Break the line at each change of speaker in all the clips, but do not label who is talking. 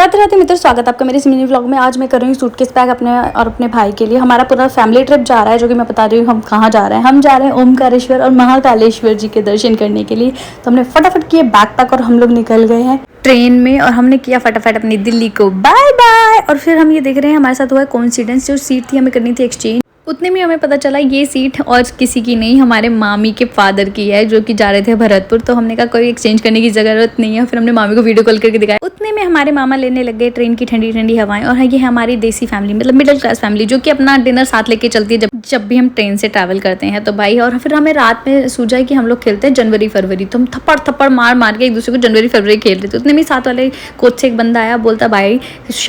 राधे राधे मित्र, स्वागत आपका मेरे इस मिनी व्लॉग में। आज मैं कर रही हूँ सूटकेस पैक अपने और अपने भाई के लिए। हमारा पूरा फैमिली ट्रिप जा रहा है, जो कि मैं बता रही हूँ हम कहाँ जा रहे हैं। हम जा रहे हैं ओमकारेश्वर और महाकालेश्वर जी के दर्शन करने के लिए। तो हमने फटाफट किए बैग पैक और हम लोग निकल गए हैं ट्रेन में और हमने किया फटाफट अपनी दिल्ली को बाय बाय। और फिर हम ये देख रहे हैं हमारे साथ हुआ है कोइंसिडेंस, जो सीट थी हमें करनी थी एक्सचेंज। उतने में हमें पता चला ये सीट और किसी की नहीं, हमारे मामी के फादर की है, जो कि जा रहे थे भरतपुर। तो हमने कहा कोई एक्सचेंज करने की जरूरत नहीं है। फिर हमने मामी को वीडियो कॉल करके दिखाया। उतने में हमारे मामा लेने लग गए ट्रेन की ठंडी ठंडी हवाएं। और ये हमारी देसी फैमिली, मतलब मिडिल क्लास फैमिली, जो कि अपना डिनर साथ लेके चलती है जब भी हम ट्रेन से ट्रैवल करते हैं। तो भाई, और फिर हमें रात में सूझा कि हम लोग खेलते हैं जनवरी फरवरी। तो हम थप्पड़ थप्पड़ मार मार के एक दूसरे को जनवरी फरवरी खेल रहे थे। उतने में साथ वाले कोच से एक बंदा आया, बोलता भाई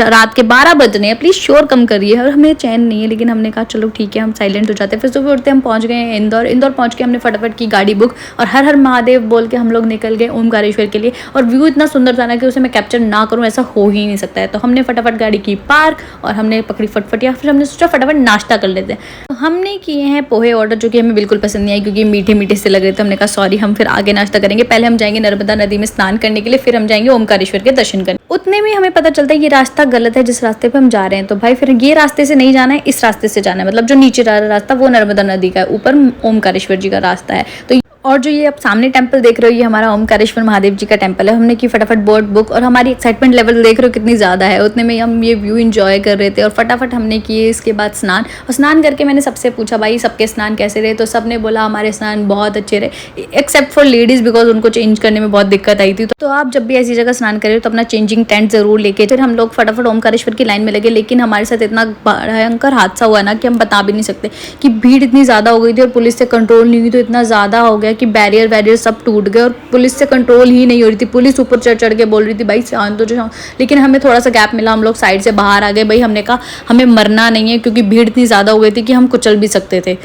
रात के 12 बजने हैं, प्लीज शोर कम करिए। और हमें चैन नहीं है, लेकिन हमने कहा चलो ठीक है, हम साइलेंट हो जाते। फिर सुबह उठते हम पहुंच गए इंदौर पहुंच के हमने फटाफट की गाड़ी बुक और हर हर महादेव बोल के हम लोग निकल गए ओमकारेश्वर के लिए। और व्यू इतना सुंदर था ना कि उसे मैं कैप्चर ना करूं ऐसा हो ही नहीं सकता है। तो हमने फटाफट गाड़ी की पार्क और हमने पकड़ी फटफटिया। फिर हमने सोचा फटाफट नाश्ता कर लेते हैं। तो हमने किए हैं पोहे ऑर्डर, जो कि हमें बिल्कुल पसंद नहीं आई क्योंकि मीठे मीठे से लग रहे थे। हमने कहा सॉरी, हम फिर आगे नाश्ता करेंगे। पहले हम जाएंगे नर्मदा नदी में स्नान करने के लिए, फिर हम जाएंगे ओमकारेश्वर के दर्शन करने। उतने में हमें पता चलता है ये रास्ता गलत है जिस रास्ते पे हम जा रहे हैं। तो भाई फिर ये रास्ते से नहीं जाना है, इस रास्ते से जाना है। मतलब जो नीचे जा रहा रास्ता वो नर्मदा नदी का है, ऊपर ओमकारेश्वर जी का रास्ता है। तो और जो ये आप सामने टेंपल देख रहे हो, ये हमारा ओमकारेश्वर महादेव जी का टेंपल है। हमने की फटाफट बोर्ड बुक और हमारी एक्साइटमेंट लेवल देख रहे हो कितनी ज़्यादा है। उतने में हम ये व्यू एंजॉय कर रहे थे और फटाफट हमने किए इसके बाद स्नान। और स्नान करके मैंने सबसे पूछा भाई सबके स्नान कैसे रहे। तो सबने बोला हमारे स्नान बहुत अच्छे रहे, एक्सेप्ट फॉर लेडीज़, बिकॉज उनको चेंज करने में बहुत दिक्कत आई थी। तो आप जब भी ऐसी जगह स्नान करें तो अपना चेंजिंग टेंट जरूर लेके। फिर हम लोग फटाफट ओमकारेश्वर की लाइन में लगे, लेकिन हमारे साथ इतना भयंकर हादसा हुआ ना कि हम बता भी नहीं सकते कि भीड़ इतनी ज़्यादा हो गई थी और पुलिस से कंट्रोल नहीं हुई। तो इतना ज़्यादा हो गया कि बैरियर सब टूट गए और पुलिस से कंट्रोल ही नहीं हो रही थी। पुलिस ऊपर चढ़ के बोल रही थी भाई शांत हो जाओ, लेकिन हमें थोड़ा सा गैप मिला, हम लोग साइड से बाहर आ गए। भाई हमने कहा हमें मरना नहीं है, क्योंकि भीड़ इतनी ज़्यादा हो गई थी कि हम कुचल भी सकते थे।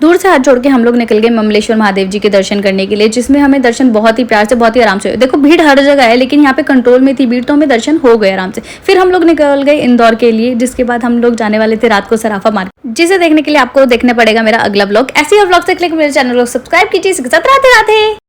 दूर से हाथ जोड़ के हम लोग निकल गए ममलेश्वर महादेव जी के दर्शन करने के लिए, जिसमें हमें दर्शन बहुत ही प्यार से, बहुत ही आराम से। देखो भीड़ हर जगह है, लेकिन यहाँ पे कंट्रोल में थी भीड़, तो हमें दर्शन हो गए आराम से। फिर हम लोग निकल गए इंदौर के लिए, जिसके बाद हम लोग जाने वाले थे रात को सराफा मार्केट, जिसे देखने के लिए आपको देखना पड़ेगा मेरा अगला व्लॉग। ऐसे ही व्लॉग से क्लिक मेरे चैनल को सब्सक्राइब कीजिए। राधे राधे।